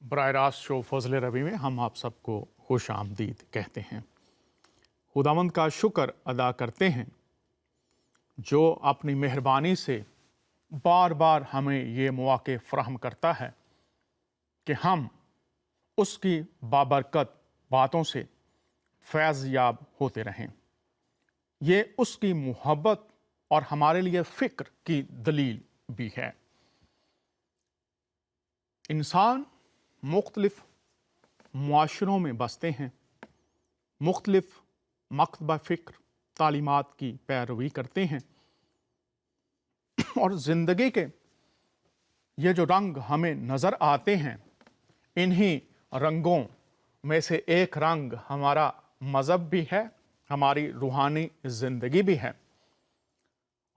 براہ راست شو فضل ربی میں ہم آپ سب کو خوش آمدید کہتے ہیں۔ خداوند کا شکر ادا کرتے ہیں جو اپنی مہربانی سے بار بار ہمیں یہ مواقع فراہم کرتا ہے کہ ہم اس کی بابرکت باتوں سے فیض یاب ہوتے رہیں۔ یہ اس کی محبت اور ہمارے لیے فکر کی دلیل بھی ہے۔ انسان مختلف معاشروں میں بستے ہیں، مختلف مکتبہ فکر تعلیمات کی پیروی کرتے ہیں، اور زندگی کے یہ جو رنگ ہمیں نظر آتے ہیں، انہی رنگوں میں سے ایک رنگ ہمارا مذہب بھی ہے، ہماری روحانی زندگی بھی ہے۔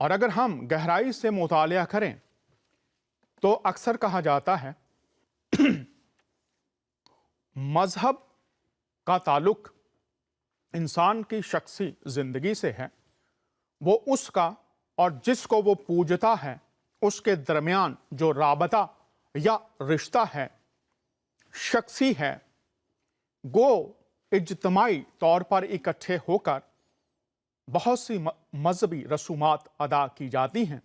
اور اگر ہم گہرائی سے مطالعہ کریں تو اکثر کہا جاتا ہے مذہب کا تعلق انسان کی شخصی زندگی سے ہے۔ وہ اس کا اور جس کو وہ پوجتا ہے اس کے درمیان جو رابطہ یا رشتہ ہے شخصی ہے، گو اجتماعی طور پر اکٹھے ہو کر بہت سی مذہبی رسومات ادا کی جاتی ہیں۔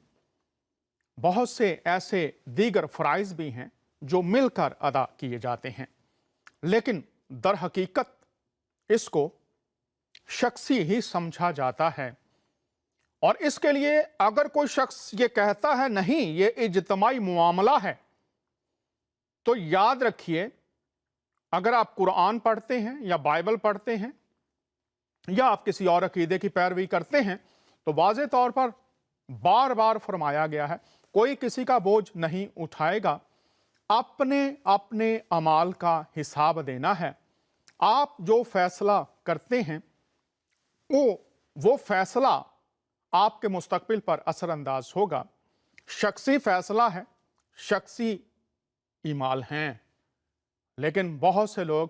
بہت سے ایسے دیگر فرائض بھی ہیں جو مل کر ادا کیے جاتے ہیں، لیکن در حقیقت اس کو شخصی ہی سمجھا جاتا ہے۔ اور اس کے لیے اگر کوئی شخص یہ کہتا ہے نہیں یہ اجتماعی معاملہ ہے، تو یاد رکھیے اگر آپ قرآن پڑھتے ہیں یا بائبل پڑھتے ہیں یا آپ کسی اور عقیدے کی پیروی کرتے ہیں تو واضح طور پر بار بار فرمایا گیا ہے کوئی کسی کا بوجھ نہیں اٹھائے گا، اپنے اپنے اعمال کا حساب دینا ہے۔ آپ جو فیصلہ کرتے ہیں وہ فیصلہ آپ کے مستقبل پر اثر انداز ہوگا۔ شخصی فیصلہ ہے، شخصی اعمال ہیں، لیکن بہت سے لوگ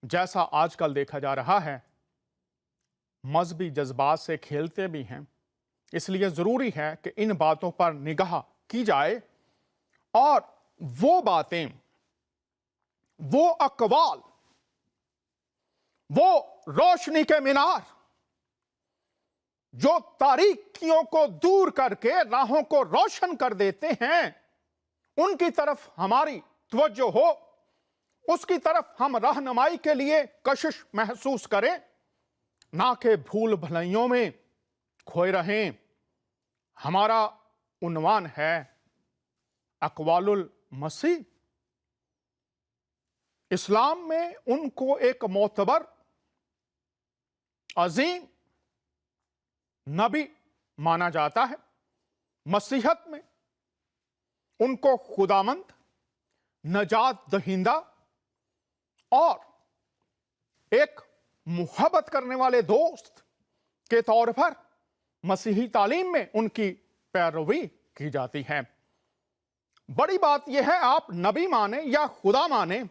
جیسا آج کل دیکھا جا رہا ہے مذہبی جذبات سے کھیلتے بھی ہیں۔ اس لیے ضروری ہے کہ ان باتوں پر نگاہ کی جائے اور وہ باتیں، وہ اقوال، وہ روشنی کے مینار جو تاریکیوں کو دور کر کے راہوں کو روشن کر دیتے ہیں، ان کی طرف ہماری توجہ ہو، اس کی طرف ہم رہنمائی کے لیے کشش محسوس کریں، نہ کہ بھول بھلائیوں میں کھوئے رہیں۔ ہمارا عنوان ہے اقوال المسیح۔ اسلام میں ان کو ایک معتبر عظیم نبی مانا جاتا ہے۔ مسیحیت میں ان کو خداوند، نجات دہندہ اور ایک محبت کرنے والے دوست کے طور پر مسیحی تعلیم میں ان کی پیروی کی جاتی ہے۔ بڑی بات یہ ہے آپ نبی مانیں یا خدا مانیں،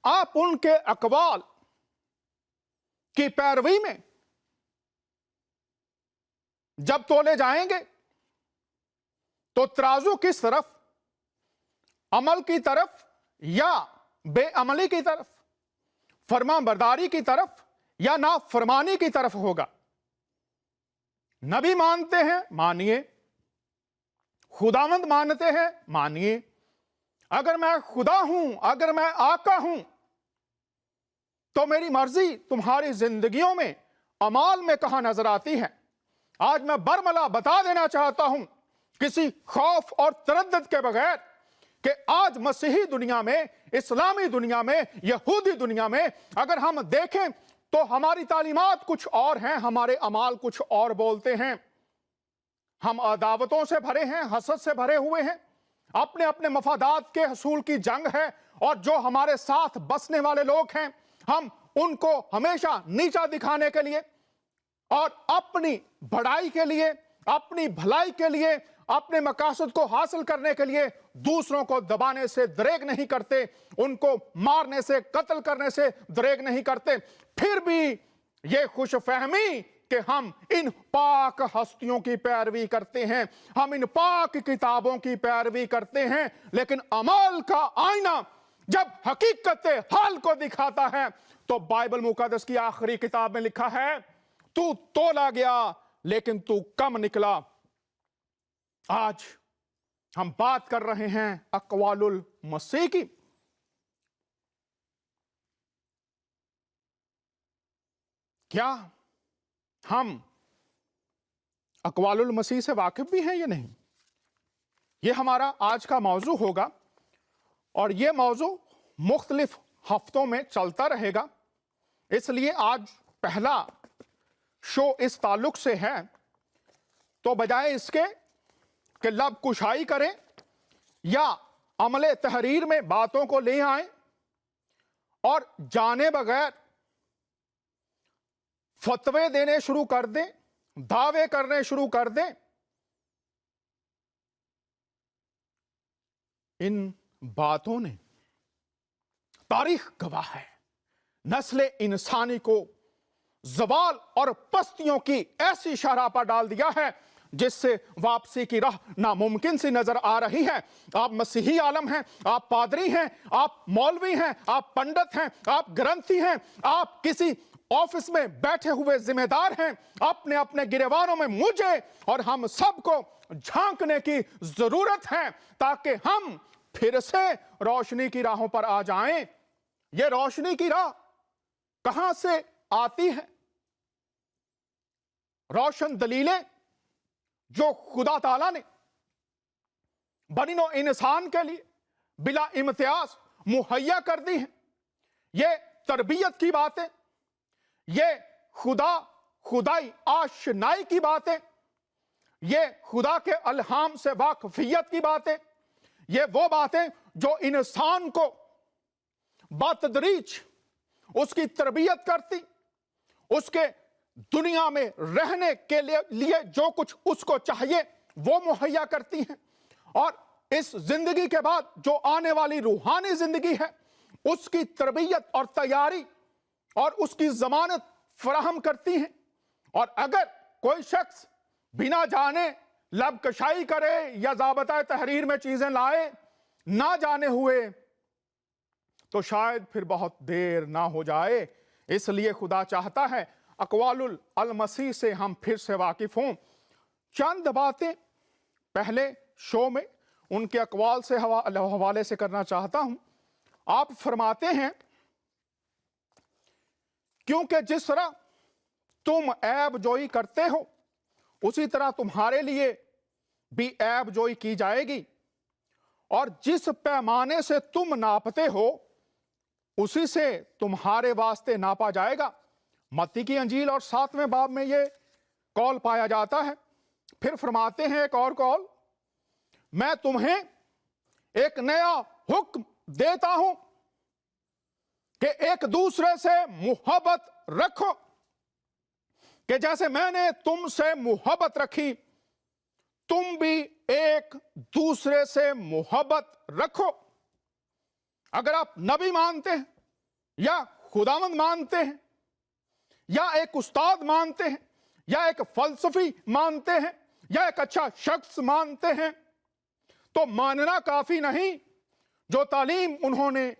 آپ ان کے اقوال کی پیروی میں جب تولے جائیں گے تو ترازو کس طرف، عمل کی طرف یا بے عملی کی طرف، فرما برداری کی طرف یا نافرمانی کی طرف ہوگا۔ نبی مانتے ہیں مانیے، خداوند مانتے ہیں مانیے۔ اگر میں خدا ہوں، اگر میں آقا ہوں، تو میری مرضی تمہاری زندگیوں میں اعمال میں کہاں نظر آتی ہے؟ آج میں برملا بتا دینا چاہتا ہوں کسی خوف اور تردد کے بغیر کہ آج مسیحی دنیا میں، اسلامی دنیا میں، یہودی دنیا میں اگر ہم دیکھیں تو ہماری تعلیمات کچھ اور ہیں، ہمارے اعمال کچھ اور بولتے ہیں۔ ہم عداوتوں سے بھرے ہیں، حسد سے بھرے ہوئے ہیں، اپنے اپنے مفادات کے حصول کی جنگ ہے، اور جو ہمارے ساتھ بسنے والے لوگ ہیں ہم ان کو ہمیشہ نیچا دکھانے کے لیے اور اپنی بڑائی کے لیے، اپنی بھلائی کے لیے، اپنے مقاصد کو حاصل کرنے کے لیے دوسروں کو دبانے سے دریغ نہیں کرتے، ان کو مارنے سے، قتل کرنے سے دریغ نہیں کرتے۔ پھر بھی یہ خوش فہمی کہ ہم ان پاک ہستیوں کی پیروی کرتے ہیں, ہم ان پاک کتابوں کی پیروی کرتے ہیں, لیکن اعمال کا آئینہ جب حقیقت حال کو دکھاتا ہے تو بائبل مقدس کی آخری کتاب میں لکھا ہے, تو تولا گیا لیکن تو کم نکلا. آج ہم بات کر رہے ہیں اقوال المسیح کی. کیا ہم اقوال المسیح سے واقف بھی ہیں یا نہیں؟ یہ ہمارا آج کا موضوع ہوگا, اور یہ موضوع مختلف ہفتوں میں چلتا رہے گا. اس لیے آج پہلا شو اس تعلق سے ہے, تو بجائے اس کے کہ لب کشائی کریں یا عمل تحریر میں باتوں کو لے آئیں اور جانے بغیر فتوے دینے شروع کر دیں, دعوے کرنے شروع کر دیں, ان باتوں نے تاریخ گواہ ہے نسل انسانی کو زوال اور پستیوں کی ایسی شرح پر ڈال دیا ہے جس سے واپسی کی راہ ناممکن سی نظر آ رہی ہے. آپ مسیحی عالم ہیں, آپ پادری ہیں, آپ مولوی ہیں, آپ پنڈت ہیں, آپ گرنتھی ہیں, آپ کسی آفس میں بیٹھے ہوئے ذمہ دار ہیں, اپنے اپنے گریوانوں میں مجھے اور ہم سب کو جھانکنے کی ضرورت ہے تاکہ ہم پھر سے روشنی کی راہوں پر آ جائیں. یہ روشنی کی راہ کہاں سے آتی ہے؟ روشن دلیلیں جو خدا تعالیٰ نے بنی نوع انسان کے لیے بلا امتیاز مہیا کر دی ہیں, یہ تربیت کی باتیں, یہ خدائی آشنائی کی باتیں, یہ خدا کے الہام سے واقفیت کی باتیں, یہ وہ باتیں جو انسان کو بتدریج اس کی تربیت کرتی, اس کے دنیا میں رہنے کے لیے جو کچھ اس کو چاہیے وہ مہیا کرتی ہیں, اور اس زندگی کے بعد جو آنے والی روحانی زندگی ہے اس کی تربیت اور تیاری اور اس کی ضمانت فراہم کرتی ہیں. اور اگر کوئی شخص بنا جانے لب کشائی کرے یا ضابطۂ تحریر میں چیزیں لائے نہ جانے ہوئے تو شاید پھر بہت دیر نہ ہو جائے. اس لیے خدا چاہتا ہے اقوال المسیح سے ہم پھر سے واقف ہوں. چند باتیں پہلے شو میں ان کے اقوال سے حوالے سے کرنا چاہتا ہوں. آپ فرماتے ہیں, کیونکہ جس طرح تم عیب جوئی کرتے ہو اسی طرح تمہارے لیے بھی عیب جوئی کی جائے گی, اور جس پیمانے سے تم ناپتے ہو اسی سے تمہارے واسطے ناپا جائے گا. متی کی انجیل اور 7ویں باب میں یہ قول پایا جاتا ہے. پھر فرماتے ہیں ایک اور قول, میں تمہیں ایک نیا حکم دیتا ہوں کہ ایک دوسرے سے محبت رکھو, کہ جیسے میں نے تم سے محبت رکھی تم بھی ایک دوسرے سے محبت رکھو. اگر آپ نبی مانتے ہیں یا خداوند مانتے ہیں یا ایک استاد مانتے ہیں یا ایک فلسفی مانتے ہیں یا ایک اچھا شخص مانتے ہیں تو ماننا کافی نہیں. جو تعلیم انہوں نے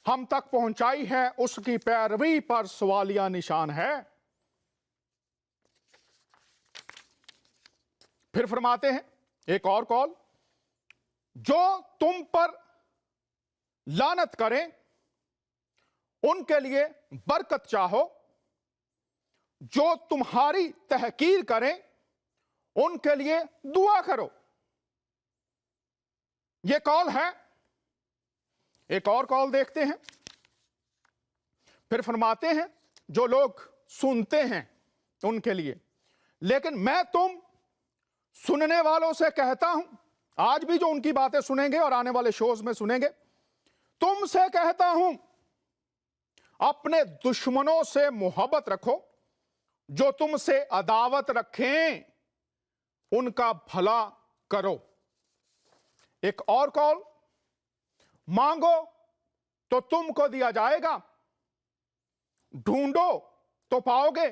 ہم تک پہنچائی ہے اس کی پیروی پر سوالیہ نشان ہے. پھر فرماتے ہیں ایک اور قول, جو تم پر لعنت کریں ان کے لیے برکت چاہو, جو تمہاری تحقیر کریں ان کے لیے دعا کرو. یہ قول ہے. ایک اور قول دیکھتے ہیں. پھر فرماتے ہیں جو لوگ سنتے ہیں ان کے لیے, لیکن میں تم سننے والوں سے کہتا ہوں, آج بھی جو ان کی باتیں سنیں گے اور آنے والے شوز میں سنیں گے, تم سے کہتا ہوں اپنے دشمنوں سے محبت رکھو, جو تم سے عداوت رکھیں ان کا بھلا کرو. ایک اور قول, مانگو تو تم کو دیا جائے گا, ڈھونڈو تو پاؤ گے,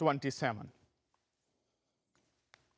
27।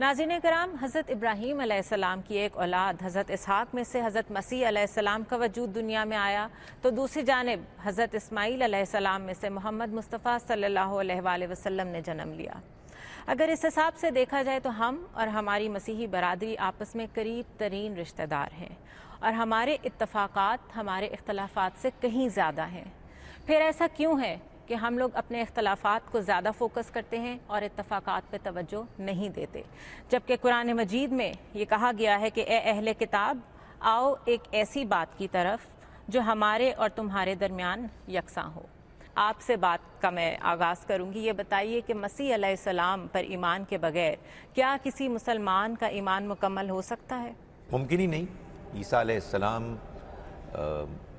ناظرین کرام، حضرت ابراہیم علیہ السلام کی ایک اولاد حضرت اسحاق میں سے حضرت مسیح علیہ السلام کا وجود دنیا میں آیا، تو دوسری جانب حضرت اسماعیل علیہ السلام میں سے محمد مصطفیٰ صلی اللہ علیہ وآلہ وسلم نے جنم لیا۔ اگر اس حساب سے دیکھا جائے تو ہم اور ہماری مسیحی برادری آپس میں قریب ترین رشتہ دار ہیں، اور ہمارے اتفاقات ہمارے اختلافات سے کہیں زیادہ ہیں۔ پھر ایسا کیوں ہے کہ ہم لوگ اپنے اختلافات کو زیادہ فوکس کرتے ہیں اور اتفاقات پہ توجہ نہیں دیتے، جبکہ قرآن مجید میں یہ کہا گیا ہے کہ اے اہل کتاب، آؤ ایک ایسی بات کی طرف جو ہمارے اور تمہارے درمیان یکساں ہو۔ آپ سے بات کا میں آغاز کروں گی۔ یہ بتائیے کہ مسیح علیہ السلام پر ایمان کے بغیر کیا کسی مسلمان کا ایمان مکمل ہو سکتا ہے؟ ممکن ہی نہیں۔ عیسیٰ علیہ السلام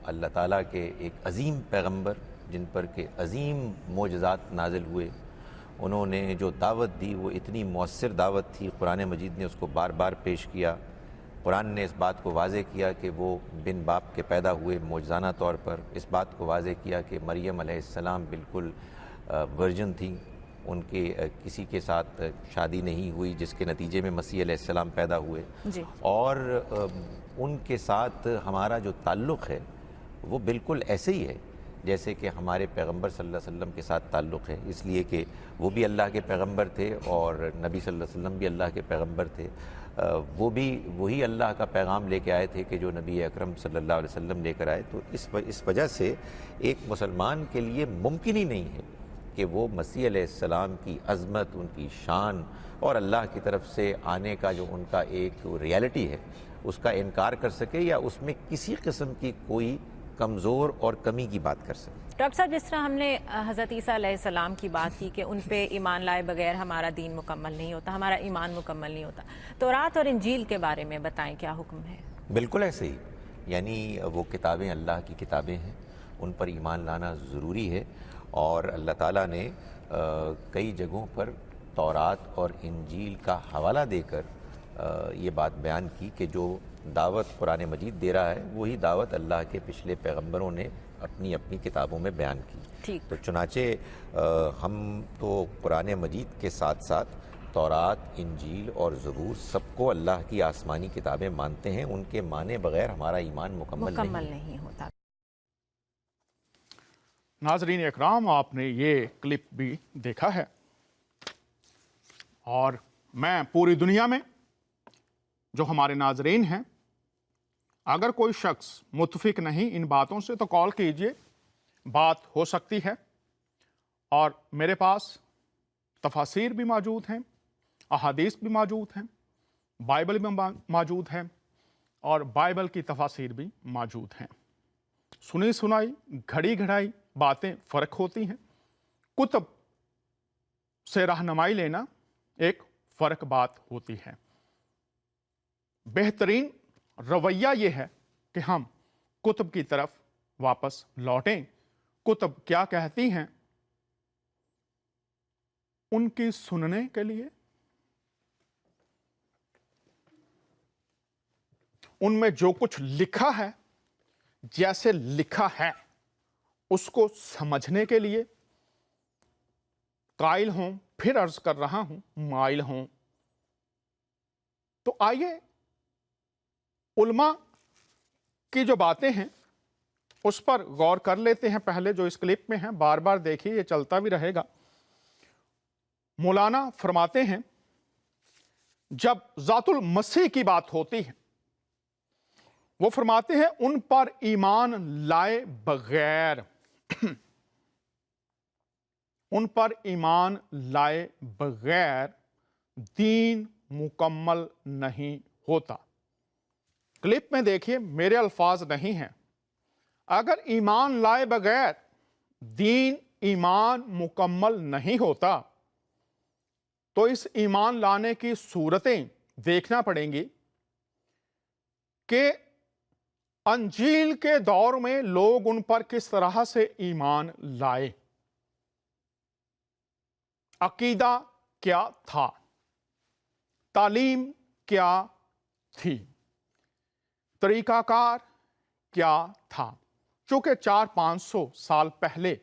اللہ تعالیٰ کے ایک عظیم پیغمبر، جن پر کہ عظیم معجزات نازل ہوئے، انہوں نے جو دعوت دی وہ اتنی مؤثر دعوت تھی، قرآن مجید نے اس کو بار بار پیش کیا۔ قرآن نے اس بات کو واضح کیا کہ وہ بن باپ کے پیدا ہوئے معجزانہ طور پر، اس بات کو واضح کیا کہ مریم علیہ السلام بالکل ورجن تھیں، ان کے کسی کے ساتھ شادی نہیں ہوئی، جس کے نتیجے میں مسیح علیہ السلام پیدا ہوئے۔ اور ان کے ساتھ ہمارا جو تعلق ہے وہ بالکل ایسے ہی ہے جیسے کہ ہمارے پیغمبر صلی اللہ علیہ وسلم کے ساتھ تعلق ہے، اس لیے کہ وہ بھی اللہ کے پیغمبر تھے اور نبی صلی اللہ علیہ وسلم بھی اللہ کے پیغمبر تھے۔ وہ بھی وہی اللہ کا پیغام لے کے آئے تھے کہ جو نبی اکرم صلی اللہ علیہ وسلم لے کر آئے۔ تو اس وجہ سے ایک مسلمان کے لیے ممکن ہی نہیں ہے کہ وہ مسیح علیہ السلام کی عظمت، ان کی شان اور اللہ کی طرف سے آنے کا جو ان کا ایک ریالٹی ہے اس کا انکار کر سکے یا اس میں کسی قسم کی کوئی کمزور اور کمی کی بات کر سکے۔ ڈاکٹر صاحب، جس طرح ہم نے حضرت عیسیٰ علیہ السلام کی بات کی کہ ان پہ ایمان لائے بغیر ہمارا دین مکمل نہیں ہوتا، ہمارا ایمان مکمل نہیں ہوتا، تورات اور انجیل کے بارے میں بتائیں، کیا حکم ہے؟ بالکل ایسے ہی، یعنی وہ کتابیں اللہ کی کتابیں ہیں، ان پر ایمان لانا ضروری ہے، اور اللہ تعالیٰ نے کئی جگہوں پر تورات اور انجیل کا حوالہ دے کر یہ بات بیان کی کہ جو دعوت قرآن مجید دے رہا ہے وہی دعوت اللہ کے پچھلے پیغمبروں نے اپنی اپنی کتابوں میں بیان کی۔ تو چنانچہ ہم تو قرآن مجید کے ساتھ ساتھ تورات، انجیل اور زبور سب کو اللہ کی آسمانی کتابیں مانتے ہیں، ان کے مانے بغیر ہمارا ایمان مکمل نہیں ہوتا۔ ناظرین اکرام، آپ نے یہ کلپ بھی دیکھا ہے، اور میں پوری دنیا میں جو ہمارے ناظرین ہیں، اگر کوئی شخص متفق نہیں ان باتوں سے تو کال کیجئے، بات ہو سکتی ہے۔ اور میرے پاس تفاسیر بھی موجود ہیں، احادیث بھی موجود ہیں، بائبل بھی موجود ہے، اور بائبل کی تفاسیر بھی موجود ہیں۔ سنی سنائی، گھڑی گھڑائی باتیں فرق ہوتی ہیں، کتب سے رہنمائی لینا ایک فرق بات ہوتی ہے۔ بہترین رویہ یہ ہے کہ ہم کتب کی طرف واپس لوٹیں، کتب کیا کہتی ہیں ان کی سننے کے لیے، ان میں جو کچھ لکھا ہے جیسے لکھا ہے اس کو سمجھنے کے لیے قائل ہوں۔ پھر عرض کر رہا ہوں، مائل ہوں۔ تو آئیے علماء کی جو باتیں ہیں اس پر غور کر لیتے ہیں۔ پہلے جو اس کلپ میں ہیں، بار بار دیکھیے، یہ چلتا بھی رہے گا۔ مولانا فرماتے ہیں جب ذات المسیح کی بات ہوتی ہے، وہ فرماتے ہیں ان پر ایمان لائے بغیر ان پر ایمان لائے بغیر دین مکمل نہیں ہوتا۔ کلپ میں دیکھیے، میرے الفاظ نہیں ہیں۔ اگر ایمان لائے بغیر دین ایمان مکمل نہیں ہوتا تو اس ایمان لانے کی صورتیں دیکھنا پڑیں گی کہ انجیل کے دور میں لوگ ان پر کس طرح سے ایمان لائے، عقیدہ کیا تھا، تعلیم کیا تھی، طریقہ کار کیا تھا۔ چونکہ 400-500 سال پہلے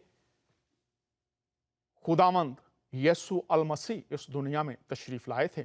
خداوند یسوع المسیح اس دنیا میں تشریف لائے تھے،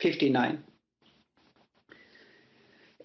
59।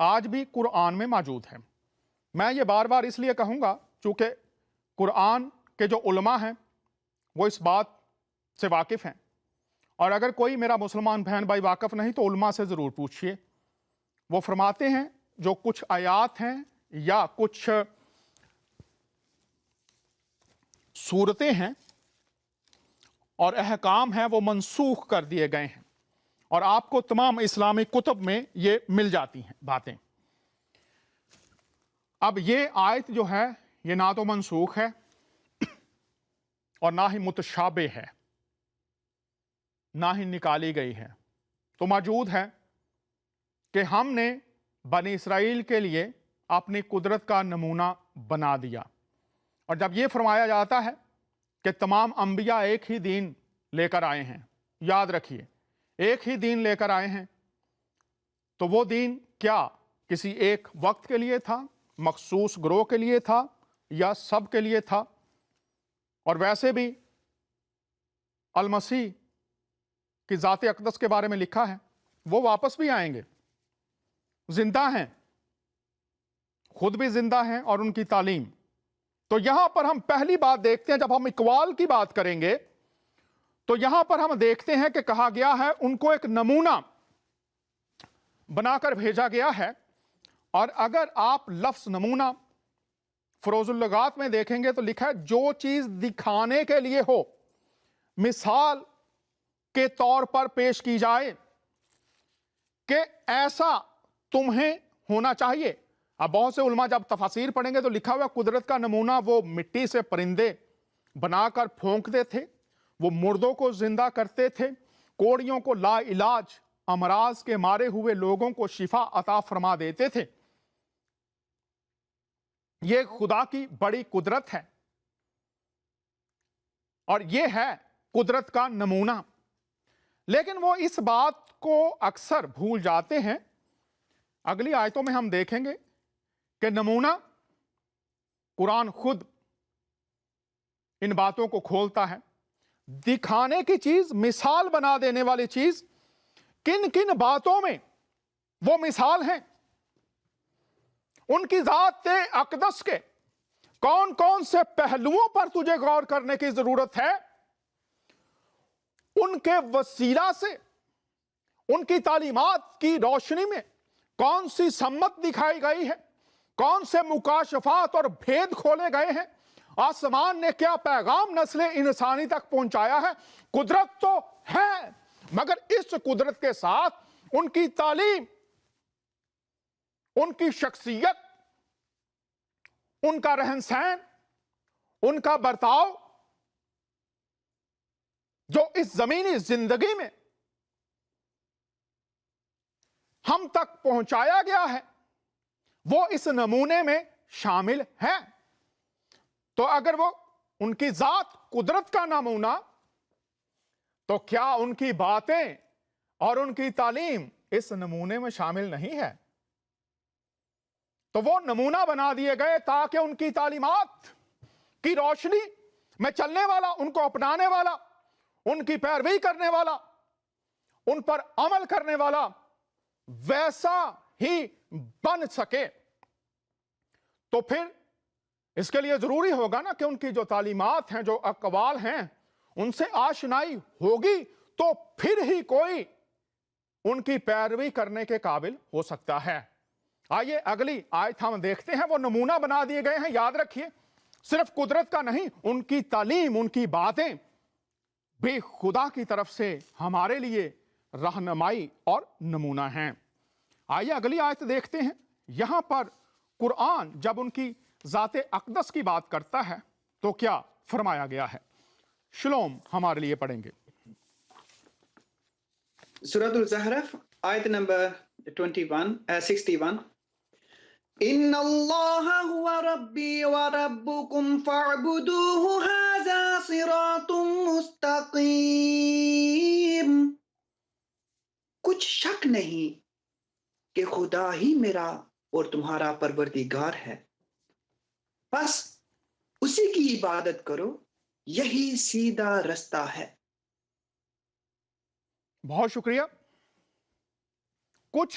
آج بھی قرآن میں موجود ہے۔ میں یہ بار بار اس لیے کہوں گا چونکہ قرآن کے جو علماء ہیں وہ اس بات سے واقف ہیں، اور اگر کوئی میرا مسلمان بہن بھائی واقف نہیں تو علماء سے ضرور پوچھئے۔ وہ فرماتے ہیں جو کچھ آیات ہیں یا کچھ صورتیں ہیں اور احکام ہیں وہ منسوخ کر دیے گئے ہیں، اور آپ کو تمام اسلامی کتب میں یہ مل جاتی ہیں باتیں۔ اب یہ آیت جو ہے یہ نہ تو منسوخ ہے اور نہ ہی متشابہ ہے، نہ ہی نکالی گئی ہے، تو موجود ہے کہ ہم نے بنی اسرائیل کے لیے اپنی قدرت کا نمونہ بنا دیا۔ اور جب یہ فرمایا جاتا ہے کہ تمام انبیاء ایک ہی دین لے کر آئے ہیں، یاد رکھیے ایک ہی دین لے کر آئے ہیں، تو وہ دین کیا کسی ایک وقت کے لیے تھا، مخصوص گروہ کے لیے تھا، یا سب کے لیے تھا؟ اور ویسے بھی المسیح کی ذات اقدس کے بارے میں لکھا ہے وہ واپس بھی آئیں گے، زندہ ہیں، خود بھی زندہ ہیں، اور ان کی تعلیم۔ تو یہاں پر ہم پہلی بات دیکھتے ہیں، جب ہم اقوال کی بات کریں گے تو یہاں پر ہم دیکھتے ہیں کہ کہا گیا ہے ان کو ایک نمونہ بنا کر بھیجا گیا ہے۔ اور اگر آپ لفظ نمونہ فروز اللغات میں دیکھیں گے تو لکھا ہے جو چیز دکھانے کے لیے ہو، مثال کے طور پر پیش کی جائے کہ ایسا تمہیں ہونا چاہیے۔ اب بہت سے علماء جب تفاسیر پڑھیں گے تو لکھا ہوا قدرت کا نمونہ وہ مٹی سے پرندے بنا کر پھونکتے تھے، وہ مردوں کو زندہ کرتے تھے، کوڑیوں کو لا علاج امراض کے مارے ہوئے لوگوں کو شفا عطا فرما دیتے تھے۔ یہ خدا کی بڑی قدرت ہے اور یہ ہے قدرت کا نمونہ۔ لیکن وہ اس بات کو اکثر بھول جاتے ہیں۔ اگلی آیتوں میں ہم دیکھیں گے کہ نمونہ قرآن خود ان باتوں کو کھولتا ہے۔ دکھانے کی چیز، مثال بنا دینے والی چیز، کن کن باتوں میں وہ مثال ہیں؟ ان کی ذات اقدس کے کون کون سے پہلوؤں پر تجھے غور کرنے کی ضرورت ہے؟ ان کے وسیلہ سے، ان کی تعلیمات کی روشنی میں کون سی سمت دکھائی گئی ہے، کون سے مکاشفات اور بھید کھولے گئے ہیں، آسمان نے کیا پیغام نسل انسانی تک پہنچایا ہے۔ قدرت تو ہے، مگر اس قدرت کے ساتھ ان کی تعلیم، ان کی شخصیت، ان کا رہن سہن، ان کا برتاؤ جو اس زمینی زندگی میں ہم تک پہنچایا گیا ہے وہ اس نمونے میں شامل ہے۔ تو اگر وہ ان کی ذات قدرت کا نمونہ، تو کیا ان کی باتیں اور ان کی تعلیم اس نمونے میں شامل نہیں ہے؟ تو وہ نمونہ بنا دیے گئے تاکہ ان کی تعلیمات کی روشنی میں چلنے والا، ان کو اپنانے والا، ان کی پیروی کرنے والا، ان پر عمل کرنے والا ویسا ہی بن سکے۔ تو پھر اس کے لیے ضروری ہوگا نا کہ ان کی جو تعلیمات ہیں، جو اقوال ہیں، ان سے آشنائی ہوگی تو پھر ہی کوئی ان کی پیروی کرنے کے قابل ہو سکتا ہے۔ آئیے اگلی آیت ہم دیکھتے ہیں۔ وہ نمونہ بنا دیے گئے ہیں، یاد رکھیے صرف قدرت کا نہیں، ان کی تعلیم، ان کی باتیں بھی خدا کی طرف سے ہمارے لیے رہنمائی اور نمونہ ہیں۔ آئیے اگلی آیت دیکھتے ہیں۔ یہاں پر قرآن جب ان کی ذات اقدس کی بات کرتا ہے تو کیا فرمایا گیا ہے؟ شلوم ہمارے لیے پڑھیں گے۔ سورۃ الزخرف آیت نمبر 61 ان اللہ هو ربی وربکم فاعبدوہ ھذا صراط مستقیم۔ کچھ شک نہیں کہ خدا ہی میرا اور تمہارا پروردگار ہے، بس اسی کی عبادت کرو، یہی سیدھا رستہ ہے۔ بہت شکریہ۔ کچھ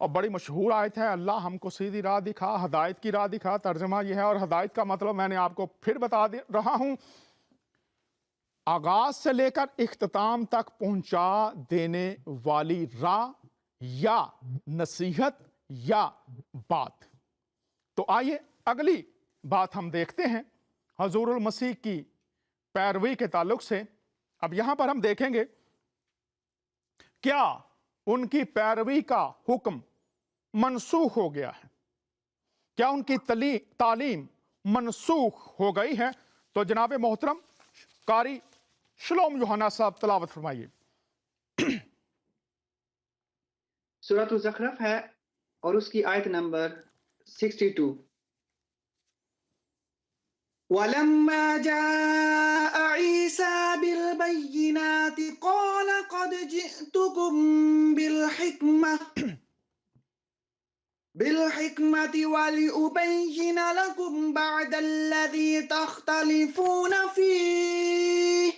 اور بڑی مشہور آیت ہے، اللہ ہم کو سیدھی راہ دکھا، ہدایت کی راہ دکھا، ترجمہ یہ ہے، اور ہدایت کا مطلب میں نے آپ کو پھر بتا رہا ہوں، آغاز سے لے کر اختتام تک پہنچا دینے والی راہ یا نصیحت یا بات۔ تو آئیے اگلی بات ہم دیکھتے ہیں حضور المسیح کی پیروی کے تعلق سے۔ اب یہاں پر ہم دیکھیں گے کیا ان کی پیروی کا حکم منسوخ ہو گیا ہے، کیا ان کی تعلیم منسوخ ہو گئی ہے؟ تو جناب محترم قاری شلوم یوحنا صاحب تلاوت فرمائیے۔ سورۃ الزخرف ہے اور اس کی آیت نمبر 62۔ وَلَمَّا جَاءَ عِيسَى بِالْبَيِّنَاتِ قَالَ قَدْ جِئْتُكُمْ بِالْحِكْمَةِ وَلِأُبَيِّنَ لَكُمْ بَعْدَ الَّذِي تَخْتَلِفُونَ فِيهِ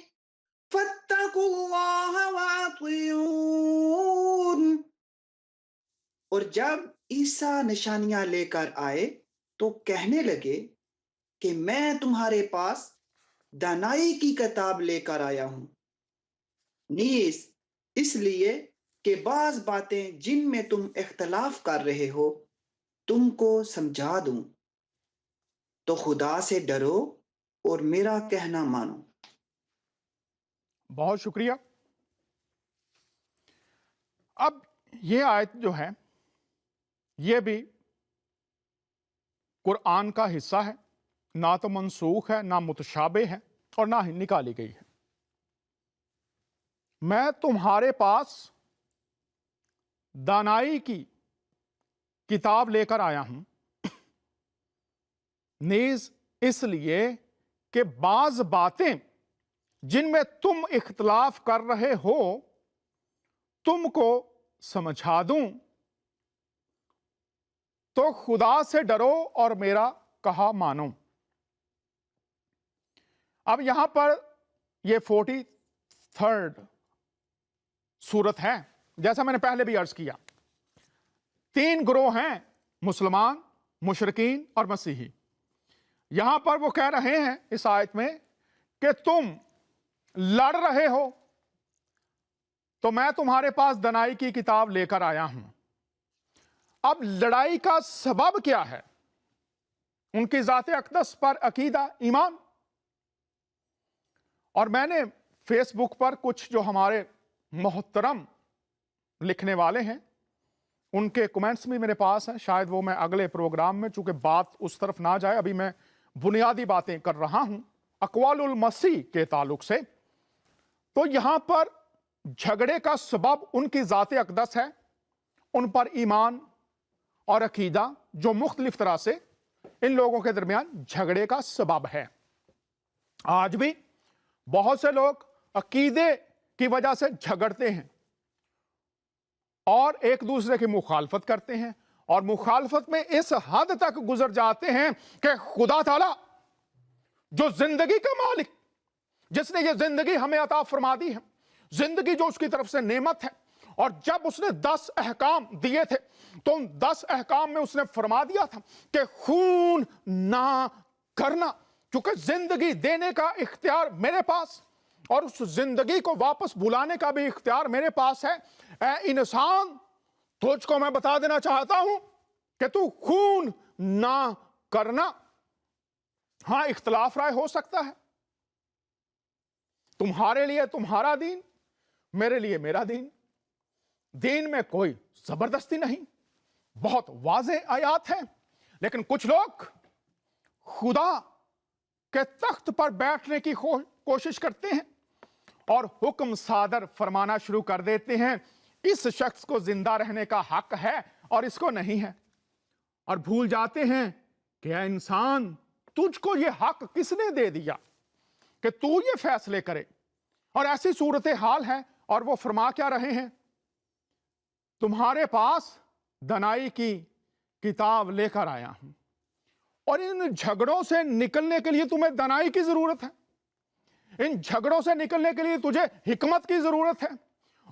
فَاتَّقُوا اللَّهَ وَأَطِيعُونِ۔ اور جب عیسیٰ نشانیاں لے کر آئے تو کہنے لگے کہ میں تمہارے پاس دانائی کی کتاب لے کر آیا ہوں، نیز اس لیے کہ بعض باتیں جن میں تم اختلاف کر رہے ہو تم کو سمجھا دوں، تو خدا سے ڈرو اور میرا کہنا مانو۔ بہت شکریہ۔ اب یہ آیت جو ہے یہ بھی قرآن کا حصہ ہے، نہ تو منسوخ ہے، نہ متشابہ ہے، اور نہ ہی نکالی گئی ہے۔ میں تمہارے پاس دانائی کی کتاب لے کر آیا ہوں، نیز اس لیے کہ بعض باتیں جن میں تم اختلاف کر رہے ہو تم کو سمجھا دوں، تو خدا سے ڈرو اور میرا کہا مانو۔ اب یہاں پر یہ 43rd سورت ہے، جیسا میں نے پہلے بھی عرض کیا، 3 گروہ ہیں، مسلمان، مشرکین اور مسیحی۔ یہاں پر وہ کہہ رہے ہیں اس آیت میں کہ تم لڑ رہے ہو تو میں تمہارے پاس دانائی کی کتاب لے کر آیا ہوں۔ اب لڑائی کا سبب کیا ہے؟ ان کی ذات اقدس پر عقیدہ، ایمان۔ اور میں نے فیس بک پر کچھ جو ہمارے محترم لکھنے والے ہیں ان کے کمنٹس بھی میرے پاس ہیں، شاید وہ میں اگلے پروگرام میں، چونکہ بات اس طرف نہ جائے، ابھی میں بنیادی باتیں کر رہا ہوں اقوال المسیح کے تعلق سے۔ تو یہاں پر جھگڑے کا سبب ان کی ذات اقدس ہے، ان پر ایمان اور عقیدہ جو مختلف طرح سے ان لوگوں کے درمیان جھگڑے کا سبب ہے۔ آج بھی بہت سے لوگ عقیدے کی وجہ سے جھگڑتے ہیں اور ایک دوسرے کی مخالفت کرتے ہیں، اور مخالفت میں اس حد تک گزر جاتے ہیں کہ خدا تعالی جو زندگی کا مالک، جس نے یہ زندگی ہمیں عطا فرما دی ہے، زندگی جو اس کی طرف سے نعمت ہے، اور جب اس نے 10 احکام دیے تھے تو ان 10 احکام میں اس نے فرما دیا تھا کہ خون نہ کرنا، کیونکہ زندگی دینے کا اختیار میرے پاس اور اس زندگی کو واپس بلانے کا بھی اختیار میرے پاس ہے۔ اے انسان، تجھ کو میں بتا دینا چاہتا ہوں کہ تو خون نہ کرنا۔ ہاں، اختلاف رائے ہو سکتا ہے، تمہارے لیے تمہارا دین، میرے لیے میرا دین، دین میں کوئی زبردستی نہیں، بہت واضح آیات ہیں، لیکن کچھ لوگ خدا کے تخت پر بیٹھنے کی کوشش کرتے ہیں اور حکم صادر فرمانا شروع کر دیتے ہیں، اس شخص کو زندہ رہنے کا حق ہے اور اس کو نہیں ہے، اور بھول جاتے ہیں کہ اے انسان، تجھ کو یہ حق کس نے دے دیا کہ تو یہ فیصلے کرے؟ اور ایسی صورتحال ہے، اور وہ فرما کیا رہے ہیں؟ تمہارے پاس دانائی کی کتاب لے کر آیا ہوں، اور ان جھگڑوں سے نکلنے کے لیے تمہیں دانائی کی ضرورت ہے، ان جھگڑوں سے نکلنے کے لیے تجھے حکمت کی ضرورت ہے،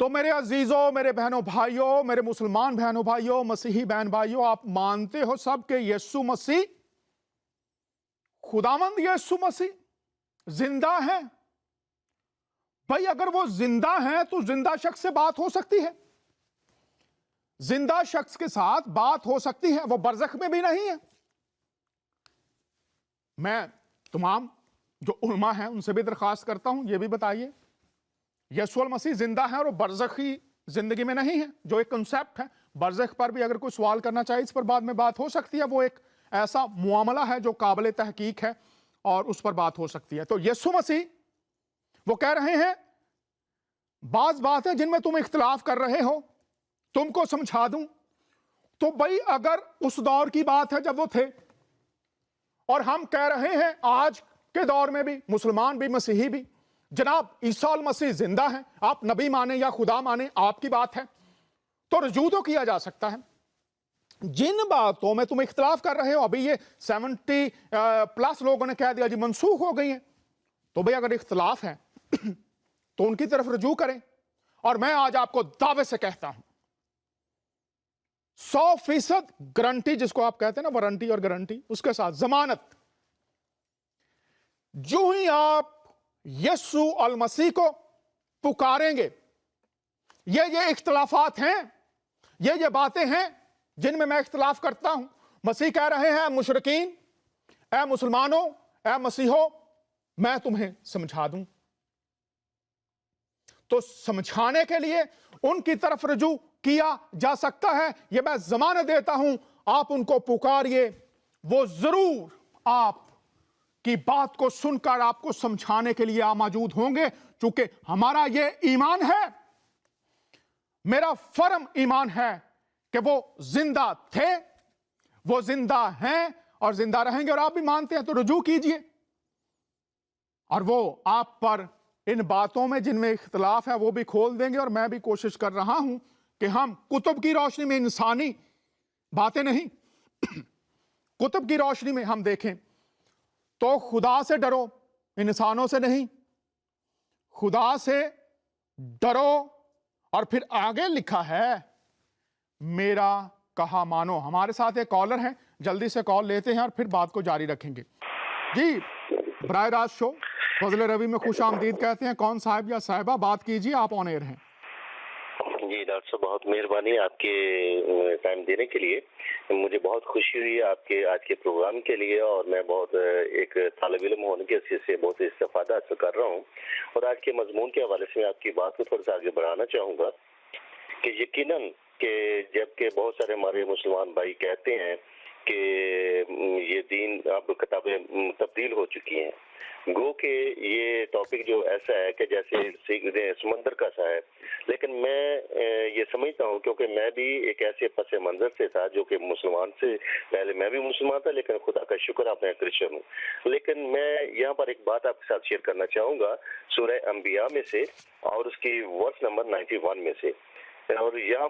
تو میرے عزیزوں، میرے بہنوں بھائیوں، میرے مسلمان بہنوں بھائیوں، مسیحی بہن بھائیوں، آپ مانتے ہو سب کہ یسوع مسیح، خداوند یسوع مسیح زندہ ہے؟ بھائی اگر وہ زندہ ہیں تو زندہ شخص سے بات ہو سکتی ہے، زندہ شخص کے ساتھ بات ہو سکتی ہے، وہ برزخ میں بھی نہیں ہے۔ میں تمام جو علماء ہیں ان سے بھی درخواست کرتا ہوں، یہ بھی بتائیے یسوع المسیح زندہ ہے اور وہ برزخی زندگی میں نہیں ہے، جو ایک کنسیپٹ ہے۔ برزخ پر بھی اگر کوئی سوال کرنا چاہے اس پر بعد میں بات ہو سکتی ہے، وہ ایک ایسا معاملہ ہے جو قابل تحقیق ہے اور اس پر بات ہو سکتی ہے۔ تو یسوع مسیح وہ کہہ رہے ہیں بعض باتیں جن میں تم اختلاف کر رہے ہو تم کو سمجھا دوں۔ تو بھائی اگر اس دور کی بات ہے جب وہ تھے، اور ہم کہہ رہے ہیں آج کے دور میں بھی مسلمان بھی مسیحی بھی جناب عیسیٰ المسیح زندہ ہیں، آپ نبی مانیں یا خدا مانیں آپ کی بات ہے، تو رجوع تو کیا جا سکتا ہے۔ جن باتوں میں تم اختلاف کر رہے ہو، ابھی یہ 70 پلس لوگوں نے کہہ دیا جی منسوخ ہو گئی ہیں، تو بھئی اگر اختلاف ہے تو ان کی طرف رجوع کریں۔ اور میں آج آپ کو دعوے سے کہتا ہوں 100% گارنٹی، جس کو آپ کہتے ہیں نا وارنٹی اور گارنٹی، اس کے ساتھ ضمانت، جو ہی آپ یسوع المسیح کو پکاریں گے، یہ اختلافات ہیں، یہ باتیں ہیں جن میں اختلاف کرتا ہوں۔ مسیح کہہ رہے ہیں مشرکین، اے مسلمانوں، اے مسیحوں، میں تمہیں سمجھا دوں۔ تو سمجھانے کے لیے ان کی طرف رجوع کیا جا سکتا ہے، یہ میں ضمانت دیتا ہوں۔ آپ ان کو پکاریے، وہ ضرور آپ کی بات کو سن کر آپ کو سمجھانے کے لیے موجود ہوں گے، چونکہ ہمارا یہ ایمان ہے، میرا فرم ایمان ہے کہ وہ زندہ تھے، وہ زندہ ہیں اور زندہ رہیں گے، اور آپ بھی مانتے ہیں تو رجوع کیجئے۔ اور وہ آپ پر ان باتوں میں جن میں اختلاف ہے وہ بھی کھول دیں گے، اور میں بھی کوشش کر رہا ہوں کہ ہم کتب کی روشنی میں، انسانی باتیں نہیں، کتب کی روشنی میں ہم دیکھیں تو خدا سے ڈرو، انسانوں سے نہیں، خدا سے ڈرو۔ اور پھر آگے لکھا ہے میرا کہا مانو۔ ہمارے ساتھ ایک کالر ہیں، جلدی سے کال لیتے ہیں اور پھر بات کو جاری رکھیں گے۔ جی براہ راست شو فضل روی میں خوش آمدید کہتے ہیں، کون صاحب یا صاحبہ بات کیجیے، آپ آن ایئر ہیں۔ جی ڈاکٹر صاحب بہت مہربانی آپ کے ٹائم دینے کے لیے، مجھے بہت خوشی ہوئی آپ کے آج کے پروگرام کے لیے، اور میں بہت ایک طالب علم ہونے کی حیثیت سے بہت استفادہ حاصل کر رہا ہوں، اور آج کے مضمون کے حوالے سے میں آپ کی بات کو تھوڑا سا آگے بڑھانا چاہوں گا کہ یقیناً کہ جب کہ بہت سارے ہمارے مسلمان بھائی کہتے ہیں کہ یہ دین اب کتابیں تبدیل ہو چکی ہیں، گو کہ یہ ٹاپک جو ایسا ہے کہ جیسے سمندر کا سا ہے، لیکن میں یہ سمجھتا ہوں کیونکہ میں بھی ایک ایسے پس منظر سے تھا جو کہ مسلمان سے پہلے میں بھی مسلمان تھا، لیکن خدا کا شکر آپ میں کرسچن ہوں۔ لیکن میں یہاں پر ایک بات آپ کے ساتھ شیئر کرنا چاہوں گا سورہ انبیاء میں سے، اور اس کی ورس نمبر 91 میں سے، اور یہاں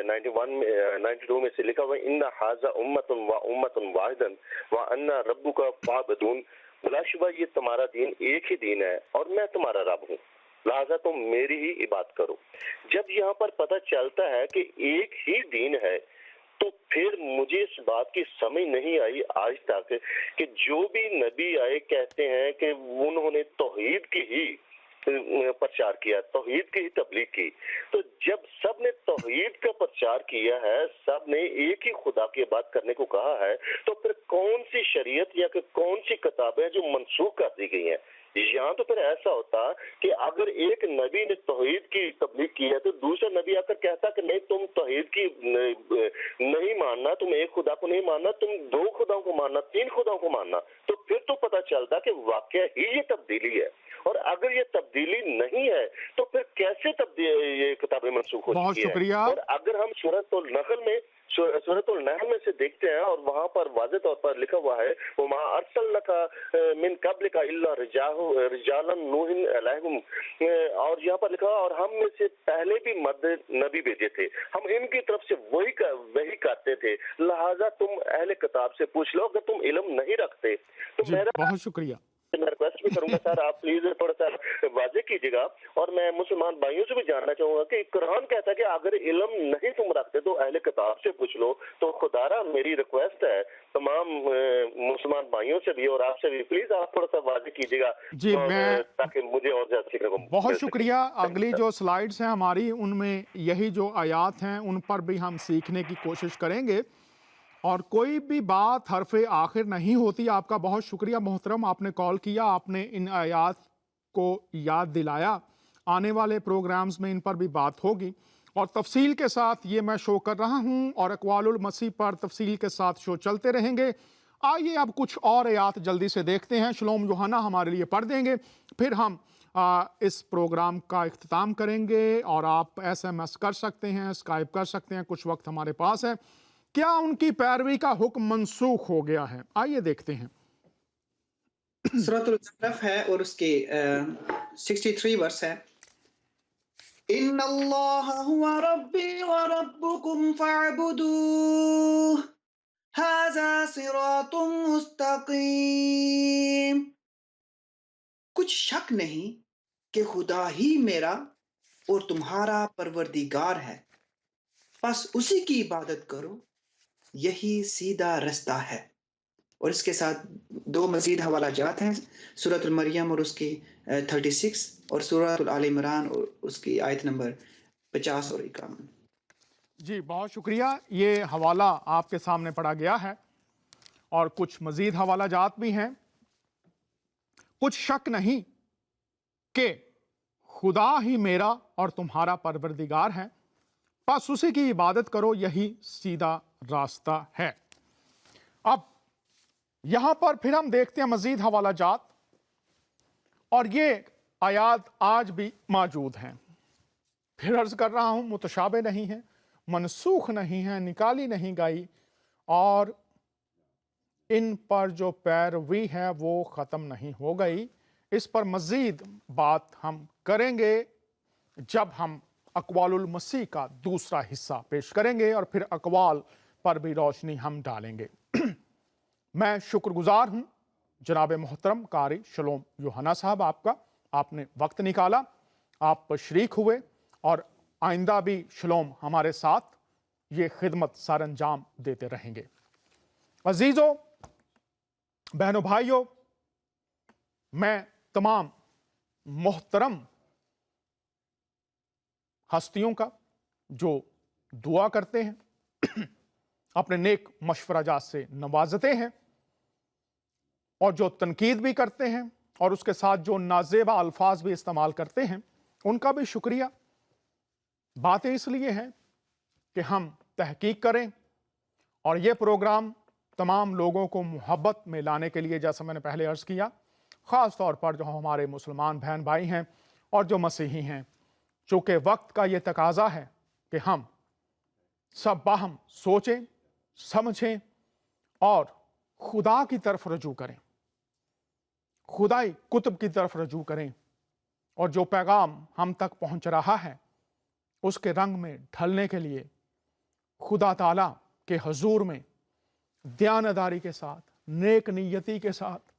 92 میں سے لکھا ہوا ان ھذا امۃ و امۃ واحدا وان ربک فاعبدون، بلا شبہ یہ تمہارا دین ایک ہی دین ہے اور میں تمہارا رب ہوں، لہذا تم میری ہی عبادت کرو۔ جب یہاں پر پتہ چلتا ہے کہ ایک ہی دین ہے، تو پھر مجھے اس بات کی سمجھ نہیں آئی آج تک کہ جو بھی نبی آئے کہتے ہیں کہ انہوں نے توحید کی ہی پرچار کیا، توحید کی ہی تبلیغ کی۔ تو جب سب نے توحید کا پرچار کیا ہے، سب نے ایک ہی خدا کی عبادت کرنے کو کہا ہے، تو پھر کون سی شریعت یا کہ کون سی کتابیں جو منسوخ کر دی گئی ہیں؟ یہاں تو پھر ایسا ہوتا کہ اگر ایک نبی نے توحید کی تبلیغ کی ہے تو دوسرا نبی آ کر کہتا کہ نہیں تم توحید کی نہیں ماننا، تم ایک خدا کو نہیں ماننا، تم دو خداؤں کو ماننا، تین خداؤں کو ماننا، تو پھر تو پتہ چلتا کہ واقعہ ہی یہ تبدیلی ہے۔ اور اگر یہ تبدیلی نہیں ہے تو پھر کیسے یہ کتابیں منسوخ ہو چکی ہیں؟ اور اگر ہم سورۃ النحل میں سے دیکھتے ہیں اور وہاں پر واضح طور پر لکھا ہوا ہے وَمَا أَرْسَلْنَكَ مِن قَبْلِكَ إِلَّا رِجَالًا نُوحِي إِلَيْهِمْ، اور یہاں پر لکھا اور ہم میں سے پہلے بھی مرد نبی بھیجے تھے، ہم ان کی طرف سے وہی کرتے تھے، لہٰذا تم اہل کتاب سے پوچھ لو اگر تم علم نہیں رکھتے تو جی بہت شکریہ۔ میں ریکویسٹ بھی کروں گا سر آپ پلیز تھوڑا سا واضح کیجیے گا. اور میں مسلمان بھائیوں سے بھی جاننا چاہوں گا کہ قرآن کہتا ہے کہ اگر علم نہیں تم رکھتے تو اہل کتاب سے پوچھ لو. تو خدا را میری ریکویسٹ ہے تمام مسلمان بھائیوں سے بھی اور آپ سے بھی, پلیز آپ تھوڑا سا واضح کیجیے گا جی میں تاکہ مجھے اور زیادہ سیکھنے کو. بہت شکریہ. اگلی جو سلائیڈز ہیں ہماری ان میں یہی جو آیات ہیں ان پر بھی ہم سیکھنے کی کوشش کریں گے, اور کوئی بھی بات حرف آخر نہیں ہوتی. آپ کا بہت شکریہ محترم, آپ نے کال کیا, آپ نے ان آیات کو یاد دلایا. آنے والے پروگرامز میں ان پر بھی بات ہوگی اور تفصیل کے ساتھ یہ میں شو کر رہا ہوں, اور اقوال المسیح پر تفصیل کے ساتھ شو چلتے رہیں گے. آئیے اب کچھ اور آیات جلدی سے دیکھتے ہیں. شلوم یوحنا ہمارے لیے پڑھ دیں گے, پھر ہم اس پروگرام کا اختتام کریں گے, اور آپ SMS کر سکتے ہیں, اسکائپ کر سکتے ہیں, کچھ وقت ہمارے پاس ہے. کیا ان کی پیروی کا حکم منسوخ ہو گیا ہے؟ آئیے دیکھتے ہیں. سورۃ الزخرف ہے اور اس کے 63 ورس ہے. ان اللہ هو ربی وربکم فاعبدوہ ھذا صراط مستقیم. کچھ شک نہیں کہ خدا ہی میرا اور تمہارا پروردگار ہے, پس اسی کی عبادت کرو, یہی سیدھا رستہ ہے. اور اس کے ساتھ 2 مزید حوالہ جات ہیں, سورۃ المریم اور اس کی 36 اور سورۃ آل عمران اور اس کی آیت نمبر 50 اور 51. جی بہت شکریہ. یہ حوالہ آپ کے سامنے پڑھا گیا ہے, اور کچھ مزید حوالہ جات بھی ہیں. کچھ شک نہیں کہ خدا ہی میرا اور تمہارا پروردگار ہے, بس اسی کی عبادت کرو, یہی سیدھا راستہ ہے. اب یہاں پر پھر ہم دیکھتے ہیں مزید حوالہ جات, اور یہ آیات آج بھی موجود ہیں. پھر عرض کر رہا ہوں, متشابہ نہیں ہیں, منسوخ نہیں ہیں, نکالی نہیں گئی, اور ان پر جو پیروی ہے وہ ختم نہیں ہو گئی. اس پر مزید بات ہم کریں گے جب ہم اقوال المسیح کا دوسرا حصہ پیش کریں گے, اور پھر اقوال پر بھی روشنی ہم ڈالیں گے. میں شکر گزار ہوں جناب محترم قاری شلوم یوحنا صاحب آپ کا. آپ نے وقت نکالا, آپ شریک ہوئے, اور آئندہ بھی شلوم ہمارے ساتھ یہ خدمت سر انجام دیتے رہیں گے. عزیزوں, بہنوں, بھائیوں, میں تمام محترم ہستیوں کا جو دعا کرتے ہیں, اپنے نیک مشورہ جات سے نوازتے ہیں, اور جو تنقید بھی کرتے ہیں, اور اس کے ساتھ جو نازیبا الفاظ بھی استعمال کرتے ہیں, ان کا بھی شکریہ. باتیں اس لیے ہیں کہ ہم تحقیق کریں, اور یہ پروگرام تمام لوگوں کو محبت میں لانے کے لیے, جیسا میں نے پہلے عرض کیا, خاص طور پر جو ہمارے مسلمان بہن بھائی ہیں اور جو مسیحی ہیں, چونکہ وقت کا یہ تقاضا ہے کہ ہم سب باہم سوچیں, سمجھیں, اور خدا کی طرف رجوع کریں, خدائی کتب کی طرف رجوع کریں, اور جو پیغام ہم تک پہنچ رہا ہے اس کے رنگ میں ڈھلنے کے لیے خدا تعالیٰ کے حضور میں دیانتداری کے ساتھ, نیک نیتی کے ساتھ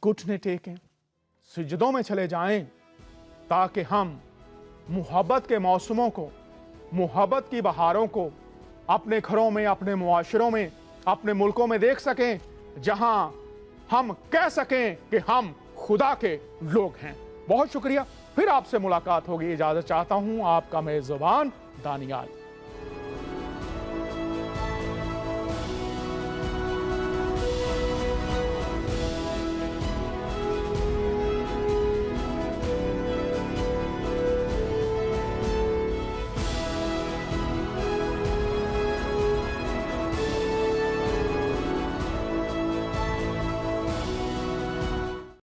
گھٹنے ٹیکیں, سجدوں میں چلے جائیں, تاکہ ہم محبت کے موسموں کو, محبت کی بہاروں کو اپنے گھروں میں, اپنے معاشروں میں, اپنے ملکوں میں دیکھ سکیں, جہاں ہم کہہ سکیں کہ ہم خدا کے لوگ ہیں. بہت شکریہ. پھر آپ سے ملاقات ہوگی. اجازت چاہتا ہوں. آپ کا میزبان دانیال.